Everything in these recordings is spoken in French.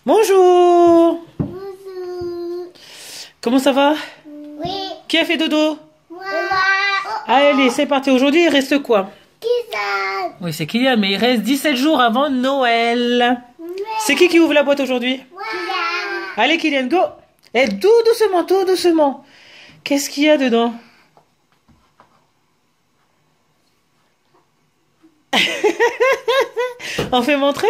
Bonjour. Bonjour. Comment ça va? Oui. Qui a fait dodo? Moi. Allez, c'est parti. Aujourd'hui, il reste quoi? Qui ça? Oui, c'est Kylian, mais il reste 17 jours avant Noël. Ouais. C'est qui ouvre la boîte aujourd'hui? Moi. Allez, Kylian, go. Et tout doucement. Qu'est-ce qu'il y a dedans? On fait montrer?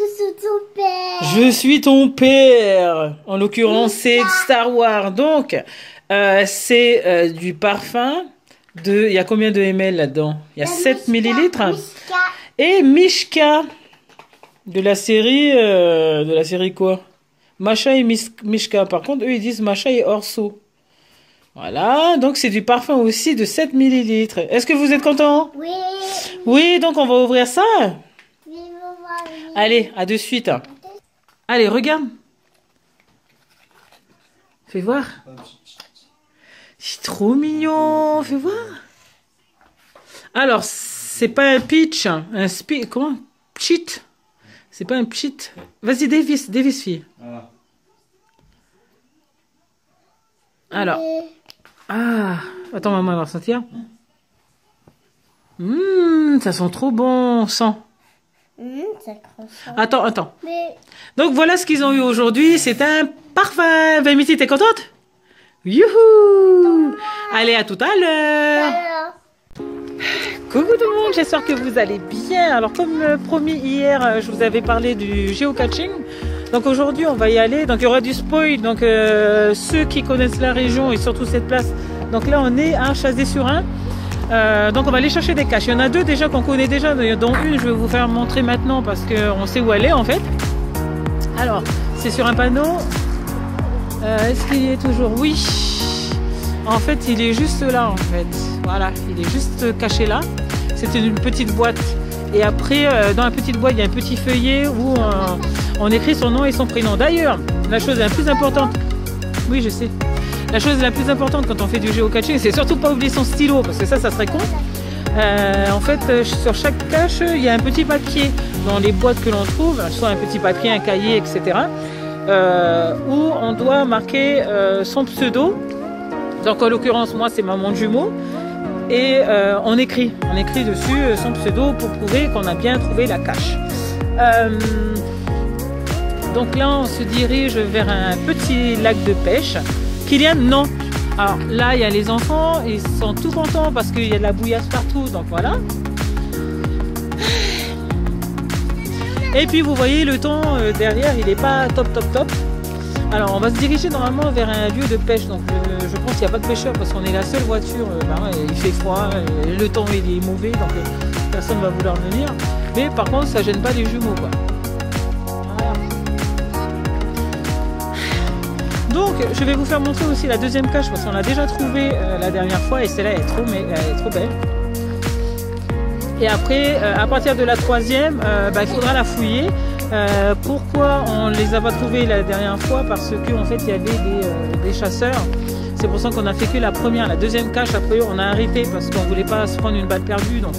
Je suis ton père. Je suis ton père. En l'occurrence, c'est Star Wars. Donc, c'est du parfum. Il y a combien de ml là-dedans? Il y a 7 millilitres. Mishka. Et Mishka. De la série quoi? Masha et Mishka. Par contre, eux, ils disent Masha et Orso. Voilà. Donc, c'est du parfum aussi de 7 millilitres. Est-ce que vous êtes content? Oui. Oui, donc on va ouvrir ça. Oui, maman. Allez, à de suite. Allez, regarde. Fais voir. C'est trop mignon. Fais voir. Alors, c'est pas un pitch. Comment? Cheat. C'est pas un cheat. Vas-y, dévisse, fille. Voilà. Alors. Ah. Attends, maman, elle va ressentir. Ça sent trop bon. Sens. Ça croche. Attends. Mais Donc voilà ce qu'ils ont eu aujourd'hui. C'est un parfum. Vamiti, t'es contente? Youhou! Allez, à tout à l'heure. alors. Coucou tout le monde, j'espère que vous allez bien. Alors comme promis hier, je vous avais parlé du géocaching. Donc aujourd'hui on va y aller. Donc il y aura du spoil. Donc ceux qui connaissent la région et surtout cette place. Donc là on est à Chazé-sur-Ain. Donc on va aller chercher des caches. Il y en a deux déjà qu'on connaît déjà, dont une je vais vous faire montrer maintenant parce qu'on sait où elle est en fait. Alors c'est sur un panneau. Est-ce qu'il y est toujours? Oui. En fait il est juste là en fait. Voilà, il est juste caché là. C'était une petite boîte. Et après dans la petite boîte il y a un petit feuillet où on écrit son nom et son prénom. D'ailleurs la chose la plus importante. Oui je sais. La chose la plus importante quand on fait du géocaching, c'est surtout pas oublier son stylo, parce que ça serait con. En fait, sur chaque cache, il y a un petit papier dans les boîtes que l'on trouve, soit un petit papier, un cahier, etc. Où on doit marquer son pseudo. Donc en l'occurrence, moi, c'est maman jumeau. Et on écrit dessus son pseudo pour prouver qu'on a bien trouvé la cache. Donc là, on se dirige vers un petit lac de pêche. Kylian, non. Alors là, il y a les enfants, ils sont tout contents parce qu'il y a de la bouillasse partout, donc voilà. Et puis vous voyez le temps derrière, il n'est pas top. Alors on va se diriger normalement vers un lieu de pêche, donc je pense qu'il n'y a pas de pêcheurs parce qu'on est la seule voiture. Il fait froid, le temps il est mauvais, donc personne ne va vouloir venir. Mais par contre, ça gêne pas les jumeaux, quoi. Donc, je vais vous faire montrer aussi la deuxième cache parce qu'on l'a déjà trouvée la dernière fois et celle-là elle est trop belle. Et après, à partir de la troisième, il faudra la fouiller. Pourquoi on les a pas trouvées la dernière fois? Parce qu'en fait, il y avait des chasseurs. C'est pour ça qu'on a fait que la première. La deuxième cache, après, on a arrêté parce qu'on voulait pas se prendre une balle perdue. Donc,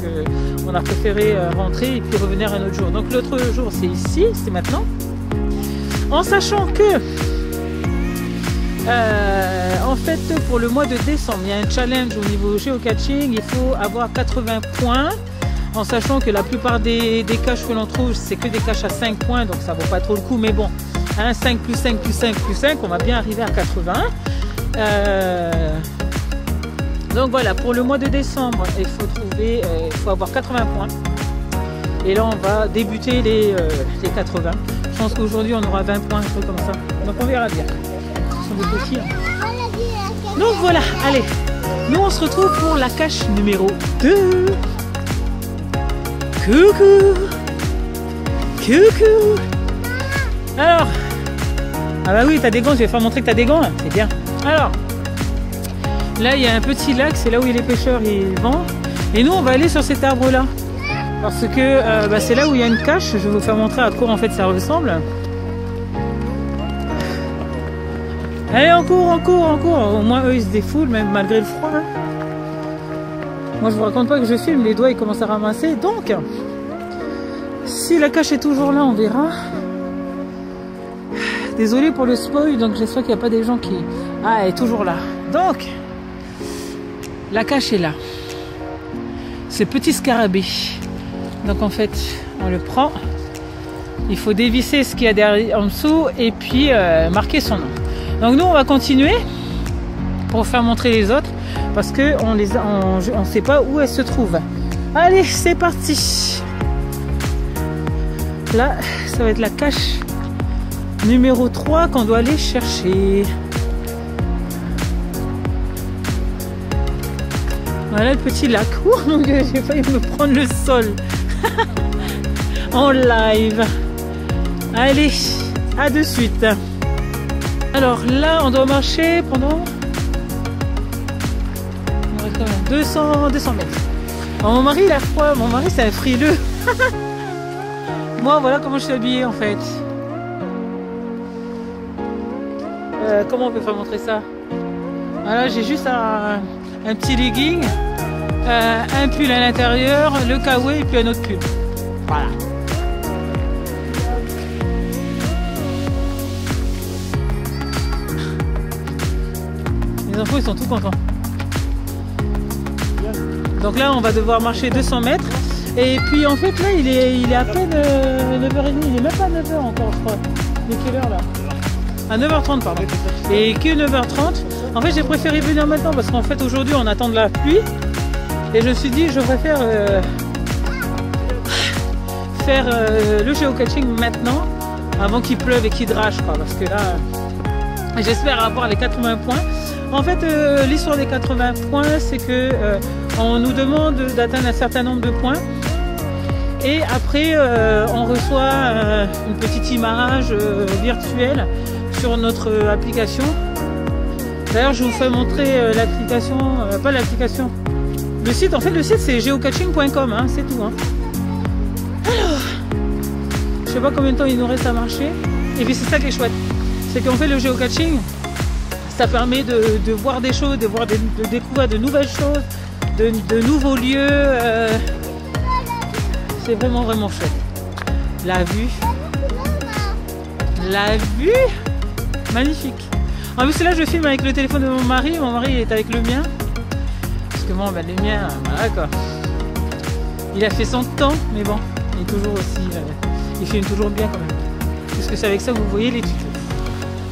on a préféré rentrer et puis revenir un autre jour. Donc, l'autre jour, c'est ici, c'est maintenant. En sachant que en fait, pour le mois de décembre, il y a un challenge au niveau géocaching. Il faut avoir 80 points. En sachant que la plupart des caches que l'on trouve, c'est que des caches à 5 points. Donc ça vaut pas trop le coup. Mais bon, 5 plus 5 plus 5 plus 5, on va bien arriver à 80. Donc voilà, pour le mois de décembre, il faut avoir 80 points. Et là, on va débuter les 80. Je pense qu'aujourd'hui, on aura 20 points, un truc comme ça. Donc on verra bien. Des petits. Donc voilà, allez, nous on se retrouve pour la cache numéro 2. Coucou. Alors, ah bah oui, t'as des gants, je vais faire montrer que t'as des gants, c'est bien. Alors, là il y a un petit lac, c'est là où les pêcheurs ils vont. Et nous on va aller sur cet arbre là. Parce que c'est là où il y a une cache, je vais vous faire montrer à quoi en fait ça ressemble. Allez, on court. Au moins, eux, ils se défoulent, même malgré le froid. Hein. Moi, je vous raconte pas que je filme, les doigts, ils commencent à ramasser. Donc, Si la cache est toujours là, on verra. Désolée pour le spoil, donc j'espère qu'il n'y a pas des gens qui... Ah, elle est toujours là. Donc, la cache est là. Ce petit scarabée. Donc en fait, on le prend. Il faut dévisser ce qu'il y a derrière, en dessous et puis marquer son nom. Donc nous, on va continuer pour faire montrer les autres parce que on sait pas où elles se trouvent. Allez, c'est parti. Là, ça va être la cache numéro 3 qu'on doit aller chercher. Voilà le petit lac. Oh mon Dieu, j'ai failli me prendre le sol. En live. Allez, à de suite. Alors là, on doit marcher pendant 200 mètres. Alors, mon mari, il a froid. Mon mari, c'est un frileux. Moi, voilà comment je suis habillée en fait. Comment on peut faire montrer ça? Voilà, j'ai juste un petit legging, un pull à l'intérieur, le kawaii et puis un autre pull. Voilà. Les enfants, ils sont tout contents. Donc là, on va devoir marcher 200 mètres. Et puis en fait, là, il est à peine 9h30. Il n'est même pas 9h encore, je crois. Il est quelle heure là? À 9h30, pardon. Et que 9h30. En fait, j'ai préféré venir maintenant parce qu'en fait, aujourd'hui, on attend de la pluie. Et je me suis dit, je préfère faire le géocaching maintenant, avant qu'il pleuve et qu'il drache, quoi. Parce que là, j'espère avoir les 80 points. En fait, l'histoire des 80 points, c'est que on nous demande d'atteindre un certain nombre de points. Et après, on reçoit une petite image virtuelle sur notre application. D'ailleurs, je vous fais montrer l'application, pas l'application, le site. En fait, le site c'est geocaching.com, hein, c'est tout. Hein. Alors, je sais pas combien de temps il nous reste à marcher. Et puis c'est ça qui est chouette, c'est qu'on fait le géocaching. Ça permet de voir des choses, de découvrir de nouvelles choses, de nouveaux lieux. C'est vraiment chouette. La vue, magnifique. En plus là je filme avec le téléphone de mon mari est avec le mien. Parce que bon, ben, le mien, voilà quoi. Il a fait son temps, mais bon, il est toujours aussi, il filme toujours bien quand même. Parce que c'est avec ça que vous voyez les tutos.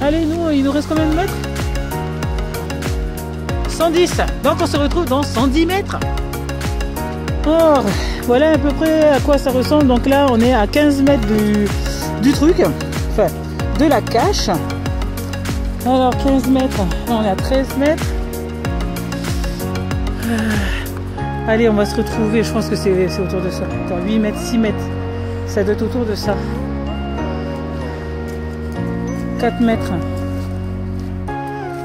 Allez, nous, il nous reste combien de mètres? 110. Donc on se retrouve dans 110 mètres. Or, voilà à peu près à quoi ça ressemble. Donc là, on est à 15 mètres du truc, enfin, de la cache. Alors 15 mètres, on est à 13 mètres. Allez, on va se retrouver, je pense que c'est autour de ça. Attends, 8 mètres, 6 mètres. Ça doit être autour de ça. 4 mètres.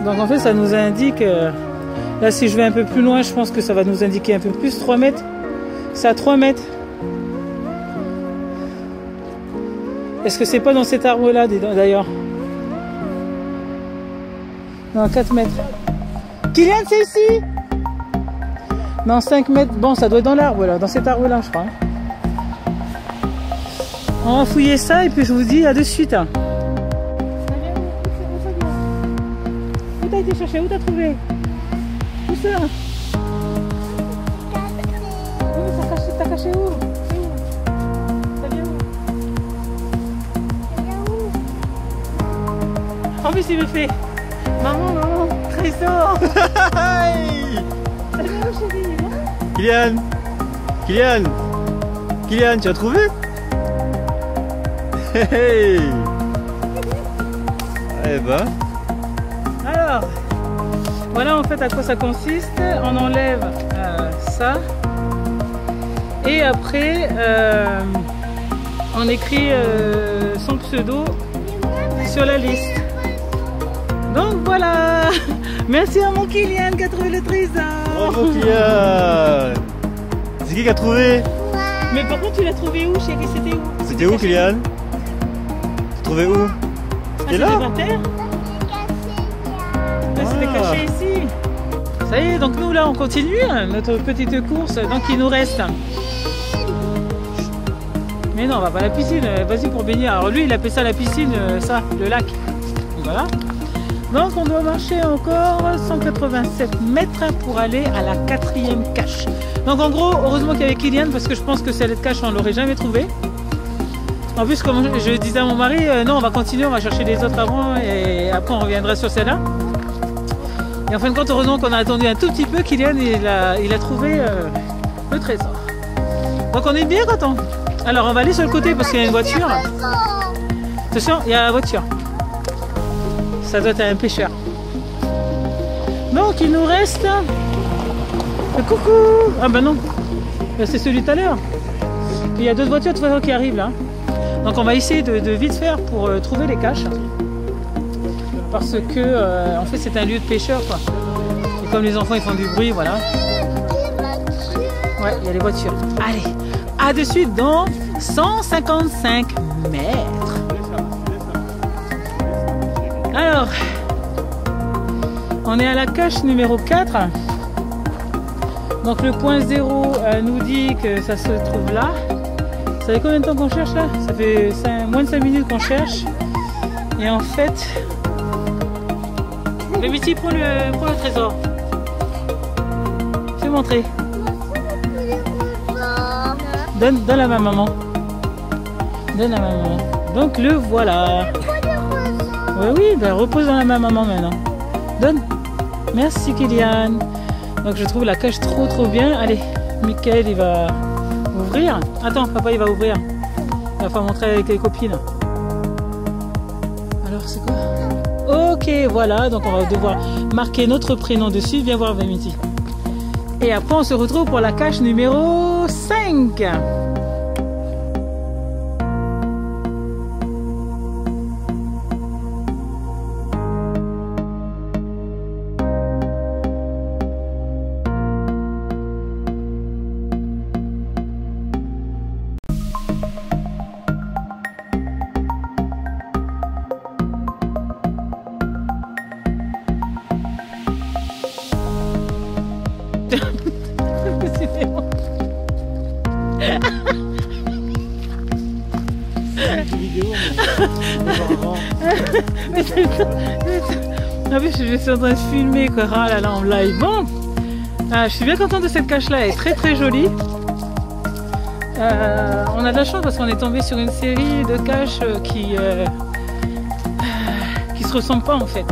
Donc en fait, ça nous indique... là, si je vais un peu plus loin, je pense que ça va nous indiquer un peu plus. 3 mètres. C'est à 3 mètres. Est-ce que c'est pas dans cet arbre-là, d'ailleurs? Non, 4 mètres. Kylian, c'est ici? Non, 5 mètres. Bon, ça doit être dans l'arbre, là. Dans cet arbre-là, je crois. On va fouiller ça et puis je vous dis à de suite. Où t'as été chercher? Où t'as trouvé? Où ça? T'as caché où? Ça vient où? En plus, il me fait maman, trésor. Ça vient où, chérie? Kylian, tu as trouvé? Hey. Eh ben. Alors, voilà en fait à quoi ça consiste. On enlève ça. Et après, on écrit son pseudo sur la liste. Donc voilà. Merci à mon Kylian qui a trouvé le trésor. Bravo Kylian. C'est qui a trouvé? Mais par contre, tu l'as trouvé où, chérie? C'était où? C'était où, Kylian? Tu trouvais où? C'était là? C'était par terre? C'était caché ici. Ça y est, donc nous là on continue notre petite course. Donc il nous reste Mais non, on va pas à la piscine, vas-y pour baigner. Alors lui, il appelle ça la piscine, ça, le lac. Donc voilà. Donc on doit marcher encore 187 mètres pour aller à la 4e cache. Donc en gros, heureusement qu'il y avait Kylian parce que je pense que cette cache, on l'aurait jamais trouvée. En plus, comme je disais à mon mari, non, on va continuer, on va chercher les autres avant et après on reviendra sur celle-là. Et en fin de compte, heureusement qu'on a attendu un tout petit peu, Kylian, il a trouvé le trésor. Donc on est bien content. Alors on va aller sur le côté parce qu'il y a une voiture. Attention, il y a la voiture. Ça doit être un pêcheur. Donc il nous reste... Coucou! Ah ben non, c'est celui tout à l'heure. Il y a d'autres voitures de toute façon qui arrivent là. Donc on va essayer de vite faire pour trouver les caches. Parce que en fait c'est un lieu de pêcheurs quoi. Et comme les enfants ils font du bruit, voilà. Ouais, il y a les voitures. Allez, à de suite dans 155 mètres. Alors, on est à la cache numéro 4. Donc le point 0 nous dit que ça se trouve là. Ça fait combien de temps qu'on cherche là? Ça fait moins de 5 minutes qu'on cherche. Et en fait... Mais Mitty, prends le trésor. Fais montrer. Donne à ma maman. Donne à ma maman. Donc le voilà. Oui, ben repose dans la main maman maintenant. Donne. Merci Kylian. Donc je trouve la cache trop bien. Allez, Michael il va ouvrir. Attends, papa il va ouvrir. Il va faire montrer avec les copines. Alors c'est quoi? Ok, voilà. Donc on va devoir marquer notre prénom dessus. Viens voir Vemiti. Et après on se retrouve pour la cache numéro 5. En plus, je suis en train de filmer quoi. Ah là là, en live. Bon, je suis bien contente de cette cache là, elle est très jolie. On a de la chance parce qu'on est tombé sur une série de caches qui se ressemblent pas en fait.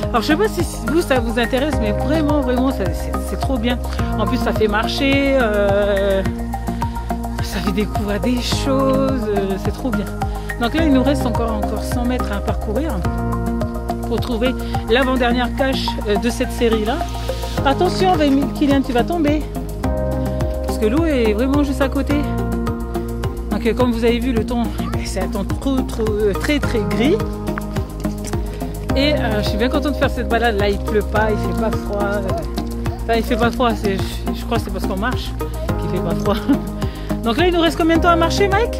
Alors je sais pas si vous ça vous intéresse, mais vraiment c'est trop bien. En plus ça fait marcher, ça fait découvrir des choses, c'est trop bien. Donc là il nous reste encore 100 mètres à parcourir pour trouver l'avant-dernière cache de cette série là. Attention Kylian, tu vas tomber parce que l'eau est vraiment juste à côté. Donc comme vous avez vu le temps, c'est un temps très gris. Et je suis bien contente de faire cette balade. Là, il pleut pas, il fait pas froid. Enfin, il fait pas froid. Je crois que c'est parce qu'on marche qu'il fait pas froid. Donc là, il nous reste combien de temps à marcher, Mike?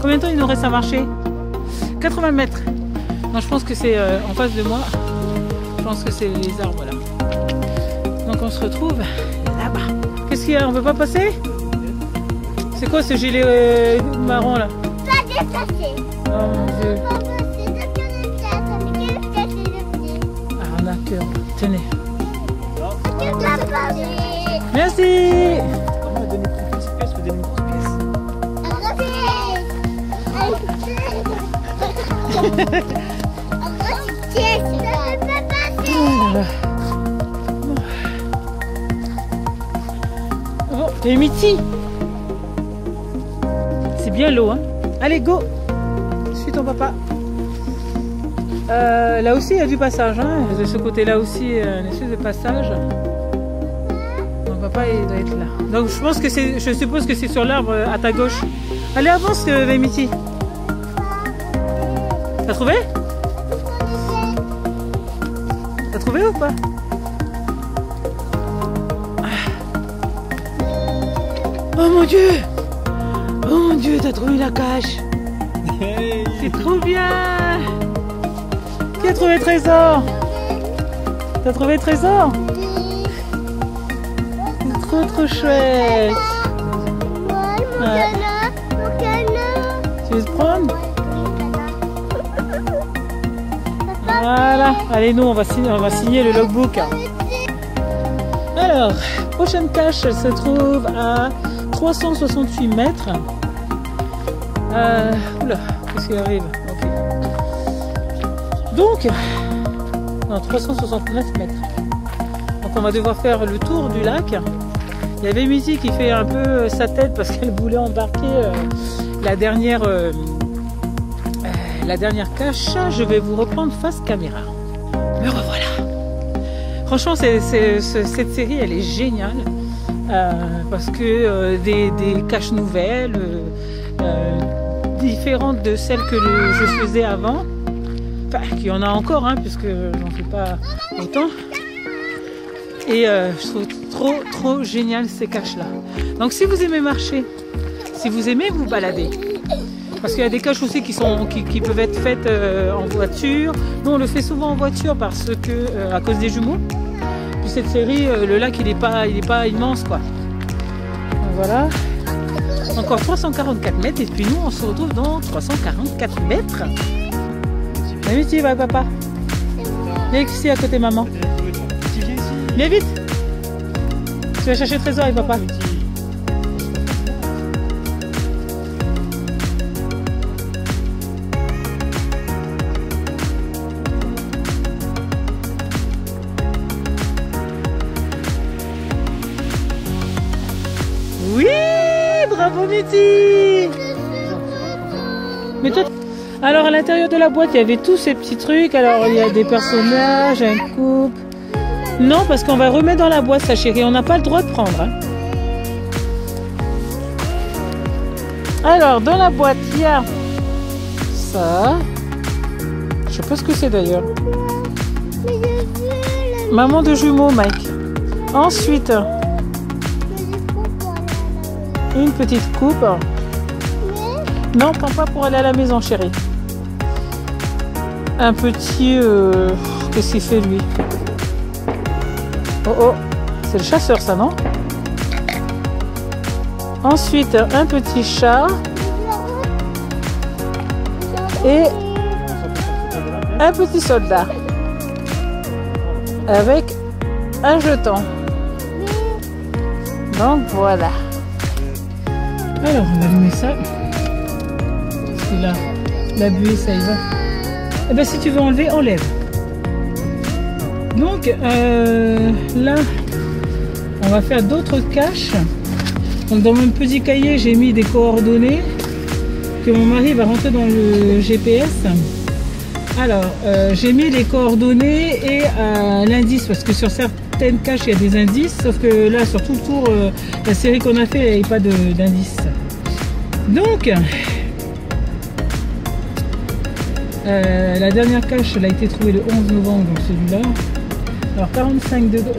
Combien de temps il nous reste à marcher? 80 mètres. Donc je pense que c'est en face de moi. Je pense que c'est les arbres là. Donc on se retrouve là-bas. Qu'est-ce qu'il y a? On veut pas passer? C'est quoi ce gilet marron là? Pas dépassé. Oh mon Dieu. Arnaqueur. Tenez. Merci. Maman a donné une petite pièce, faut donner une grosse Oh, et Mitty. C'est bien l'eau, hein. Allez, go. Suis ton papa. Là aussi, il y a du passage. Hein. De ce côté-là aussi, une espèce de passage. Mon papa, il doit être là. Donc, je pense que c'est, je suppose que c'est sur l'arbre à ta gauche. Allez, avance, Vemiti. T'as trouvé? T'as trouvé ou pas? Oh mon Dieu! Oh mon Dieu, t'as trouvé la cache! C'est trop bien! Qui a trouvé le trésor? T'as trouvé le trésor? C'est trop chouette! Mon canard, aller se prendre. Voilà. Allez, nous, on va signer le logbook. Alors, prochaine cache se trouve à 368 mètres. Oula, qu'est-ce qui arrive? Ok. Donc, non, 369 mètres. Donc, on va devoir faire le tour du lac. Il y avait Missy qui fait un peu sa tête parce qu'elle voulait embarquer la dernière cache. Je vais vous reprendre face caméra. Me revoilà. Franchement, cette série, elle est géniale parce que des caches nouvelles, différentes de celles que je faisais avant. Enfin, qu'il y en a encore, hein, puisque j'en fais pas autant. Et je trouve trop génial ces caches-là. Donc, si vous aimez marcher, si vous aimez vous balader, parce qu'il y a des caches aussi qui peuvent être faites en voiture. Nous, on le fait souvent en voiture parce que à cause des jumeaux. Puis cette série, le lac, il est pas immense, quoi. Donc, voilà. Encore 344 mètres et puis nous, on se retrouve dans 344 mètres. Viens ici, va papa. Viens ici à côté de maman. Viens vite. Tu vas chercher le trésor avec papa. Oui, bravo Mitty. Mais toi, alors à l'intérieur de la boîte, il y avait tous ces petits trucs. Alors il y a des personnages, un couple. Non, parce qu'on va remettre dans la boîte, ça chérie. On n'a pas le droit de prendre. Hein. Alors dans la boîte, il y a ça. Je sais pas ce que c'est d'ailleurs. Maman de jumeaux, Mike. Ensuite, une petite coupe. Non, prends pas pour aller à la maison, chérie. Un petit... qu'est-ce qu'il fait, lui? Oh, oh, c'est le chasseur, ça, non? Ensuite, un petit chat. Et un petit soldat. Avec un jeton. Donc, voilà. Alors, on va allumer ça. Parce que là, la buée, ça y va. Eh bien, si tu veux enlever, enlève. Donc, là, on va faire d'autres caches. Donc, dans mon petit cahier, j'ai mis des coordonnées que mon mari va rentrer dans le GPS. Alors, j'ai mis les coordonnées et l'indice, parce que sur certaines caches, il y a des indices, sauf que là, sur tout le tour, la série qu'on a fait, il n'y avait pas d'indice. Donc, la dernière cache, elle a été trouvée le 11 novembre, donc celui-là. Alors, 45 degrés.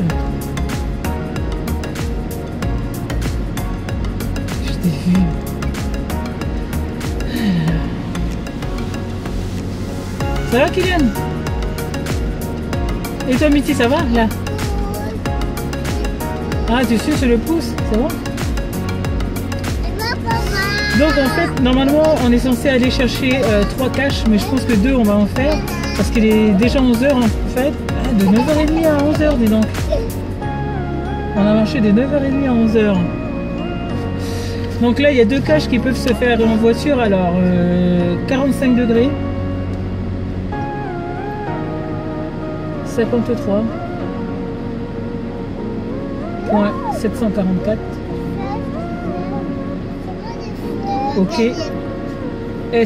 Je t'ai vu. Ça va, Kylian? Et toi, Mitty, ça va, là? Ah, tu suces le pouce, ça va? Donc, en fait, normalement, on est censé aller chercher 3 caches, mais je pense que 2, on va en faire, parce qu'il est déjà 11h, en fait. De 9h30 à 11h, dis donc. On a marché de 9h30 à 11h. Donc là, il y a 2 caches qui peuvent se faire en voiture. Alors, 45 degrés. 53. Point 744. Ok. Est,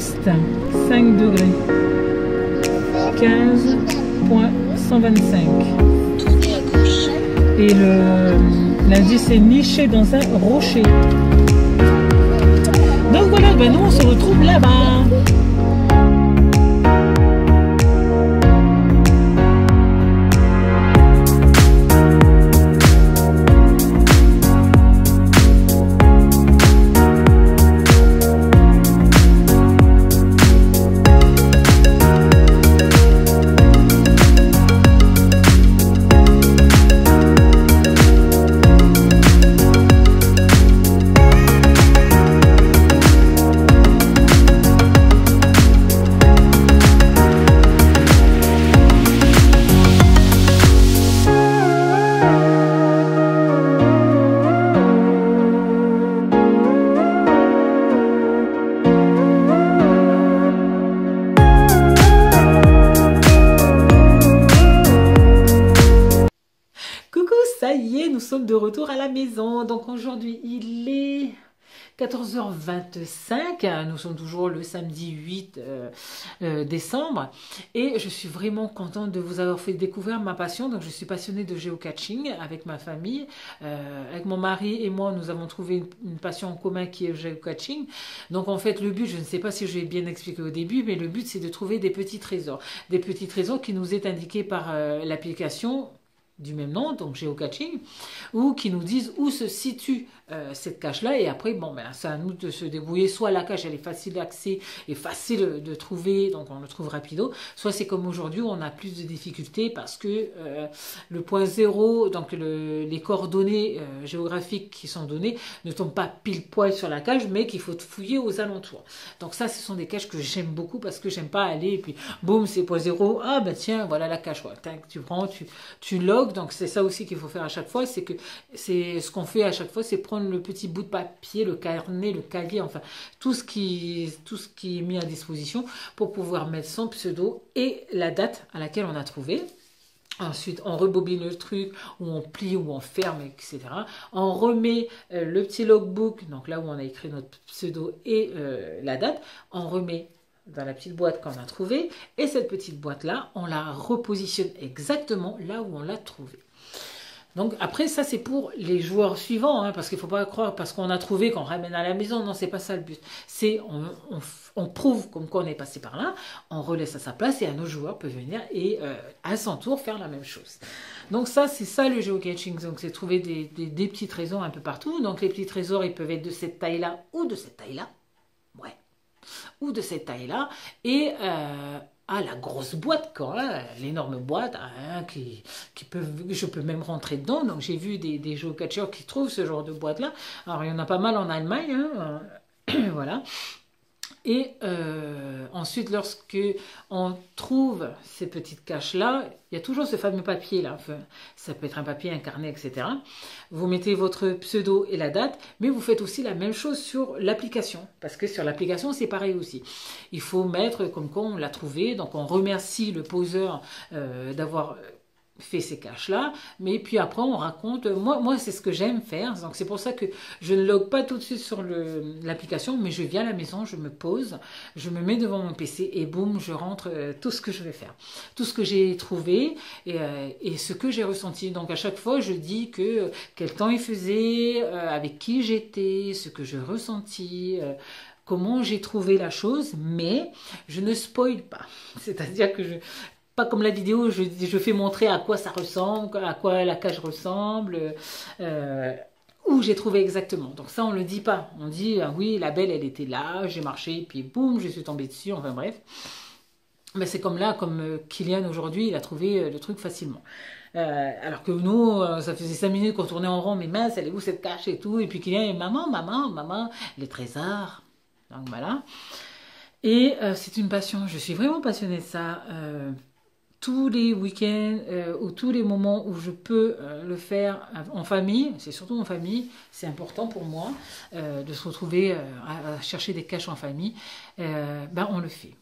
5 degrés. 15.125. Et l'indice est niché dans un rocher. Donc voilà, ben nous on se retrouve là-bas. sommes de retour à la maison. Donc aujourd'hui, il est 14h25, nous sommes toujours le samedi 8 décembre et je suis vraiment contente de vous avoir fait découvrir ma passion. Donc je suis passionnée de géocaching avec ma famille, avec mon mari et moi nous avons trouvé une passion en commun qui est le géocaching. Donc en fait le but, je ne sais pas si je vais bien expliquer au début, mais le but c'est de trouver des petits trésors qui nous est indiqué par l'application du même nom, donc géocaching, ou qui nous disent où se situe cette cache-là, et après, bon, ben, c'est à nous de se débrouiller. Soit la cache, elle est facile d'accès et facile de trouver, donc on le trouve rapido, soit c'est comme aujourd'hui, où on a plus de difficultés parce que le point zéro, donc les coordonnées géographiques qui sont données, ne tombent pas pile poil sur la cache, mais qu'il faut fouiller aux alentours. Donc ça, ce sont des caches que j'aime beaucoup parce que j'aime pas aller, et puis boum, c'est point zéro, ah ben tiens, voilà la cache, ouais. Tu prends, tu logs. Donc c'est ça aussi qu'il faut faire à chaque fois, c'est que c'est ce qu'on fait à chaque fois, c'est prendre le petit bout de papier, le carnet, le cahier, enfin tout ce qui est mis à disposition pour pouvoir mettre son pseudo et la date à laquelle on a trouvé. Ensuite, on rebobine le truc, ou on plie, ou on ferme, etc. On remet le petit logbook, donc là où on a écrit notre pseudo et la date, on remet dans la petite boîte qu'on a trouvée, et cette petite boîte là on la repositionne exactement là où on l'a trouvée. Donc après ça c'est pour les joueurs suivants, hein, parce qu'il ne faut pas croire parce qu'on a trouvé qu'on ramène à la maison, non c'est pas ça le but, c'est on prouve comme quoi on est passé par là, on relaisse à sa place et un autre joueur peut venir et à son tour faire la même chose. Donc ça c'est ça le géocaching, donc c'est trouver des petits trésors un peu partout. Donc les petits trésors ils peuvent être de cette taille là ou de cette taille là, ouais, ou de cette taille-là, et la grosse boîte, quoi, hein, l'énorme boîte, hein, qui peuvent, je peux même rentrer dedans. Donc j'ai vu des géocacheurs qui trouvent ce genre de boîte-là. Alors il y en a pas mal en Allemagne, hein, voilà. Et ensuite, lorsque on trouve ces petites caches-là, il y a toujours ce fameux papier-là. Enfin, ça peut être un papier, un carnet, etc. Vous mettez votre pseudo et la date, mais vous faites aussi la même chose sur l'application. Parce que sur l'application, c'est pareil aussi. Il faut mettre comme quoi on l'a trouvé. Donc, on remercie le poseur d'avoir fait ces caches-là, mais puis après on raconte, moi c'est ce que j'aime faire, donc c'est pour ça que je ne log pas tout de suite sur l'application, mais je viens à la maison, je me pose, je me mets devant mon PC et boum, je rentre tout ce que je vais faire, tout ce que j'ai trouvé et ce que j'ai ressenti. Donc à chaque fois je dis que quel temps il faisait, avec qui j'étais, ce que je ressentis, comment j'ai trouvé la chose, mais je ne spoil pas, c'est-à-dire que pas comme la vidéo, je fais montrer à quoi ça ressemble, à quoi la cage ressemble, où j'ai trouvé exactement. Donc ça, on ne le dit pas. On dit, ah oui, la belle, elle était là, j'ai marché, puis boum, je suis tombée dessus, enfin bref. Mais c'est comme là, comme Kylian aujourd'hui, il a trouvé le truc facilement. Alors que nous, ça faisait 5 minutes qu'on tournait en rond, mais mince, elle est où cette cache et tout. Et puis Kylian, maman, les trésors. Donc voilà. Et c'est une passion, je suis vraiment passionnée de ça. Tous les week-ends ou tous les moments où je peux le faire en famille, c'est surtout en famille, c'est important pour moi de se retrouver à chercher des caches en famille, ben on le fait.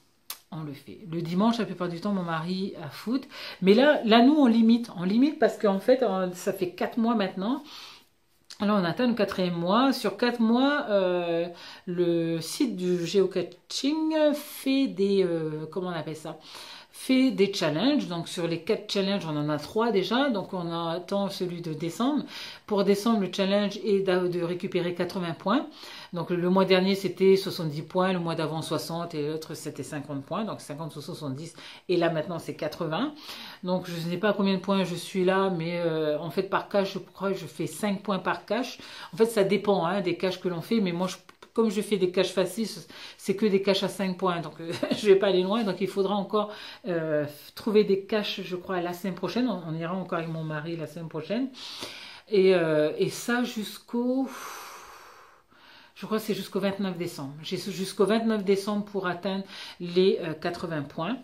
On le fait. Le dimanche, la plupart du temps, mon mari a foot. Mais là nous, on limite. On limite parce qu'en fait, ça fait 4 mois maintenant. Là, on atteint le 4e mois. Sur 4 mois, le site du géocaching fait des... comment on appelle ça ? Fait des challenges. Donc sur les 4 challenges, on en a 3 déjà. Donc on attend celui de décembre. Pour décembre, le challenge est de récupérer 80 points. Donc le mois dernier, c'était 70 points. Le mois d'avant, 60. Et l'autre, c'était 50 points. Donc 50 ou 70. Et là, maintenant, c'est 80. Donc je ne sais pas combien de points je suis là. Mais en fait, par cache, je crois que je fais 5 points par cache. En fait, ça dépend hein, des caches que l'on fait. Mais moi, comme je fais des caches faciles, c'est que des caches à 5 points. Donc, je vais pas aller loin. Donc, il faudra encore trouver des caches, je crois, la semaine prochaine. On ira encore avec mon mari la semaine prochaine. Et ça jusqu'au... Je crois que c'est jusqu'au 29 décembre. J'ai jusqu'au 29 décembre pour atteindre les 80 points.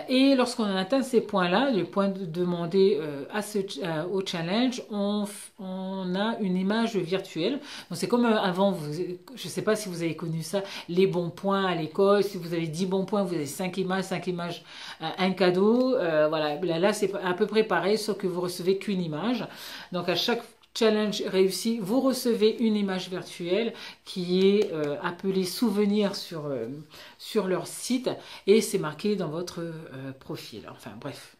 Et lorsqu'on atteint ces points-là, les points demandés au challenge, on a une image virtuelle. Donc c'est comme avant, je ne sais pas si vous avez connu ça, les bons points à l'école. Si vous avez 10 bons points, vous avez 5 images, un cadeau. Voilà, là c'est à peu près pareil, sauf que vous recevez qu'une image. Donc à chaque challenge réussi, vous recevez une image virtuelle qui est appelée souvenir sur leur site et c'est marqué dans votre profil. Enfin bref.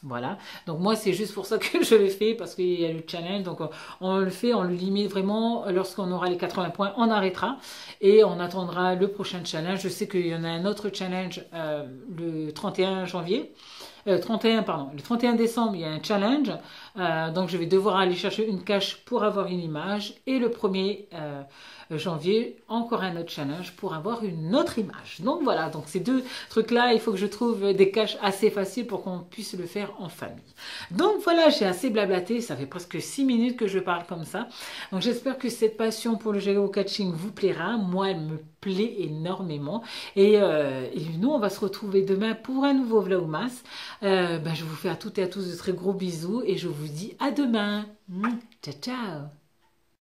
Voilà, donc moi c'est juste pour ça que je le fais parce qu'il y a le challenge, donc on le fait, on le limite vraiment, lorsqu'on aura les 80 points, on arrêtera et on attendra le prochain challenge. Je sais qu'il y en a un autre challenge le 31 janvier. Le 31 décembre, il y a un challenge, donc je vais devoir aller chercher une cache pour avoir une image, et le 1er janvier, encore un autre challenge pour avoir une autre image. Donc voilà, donc ces deux trucs-là, il faut que je trouve des caches assez faciles pour qu'on puisse le faire en famille. Donc voilà, j'ai assez blablaté, ça fait presque 6 minutes que je parle comme ça. Donc j'espère que cette passion pour le géocaching vous plaira. Moi, elle me plaît énormément. Et nous, on va se retrouver demain pour un nouveau Vlogmas. Je vous fais à toutes et à tous de très gros bisous et je vous dis à demain. Ciao, ciao.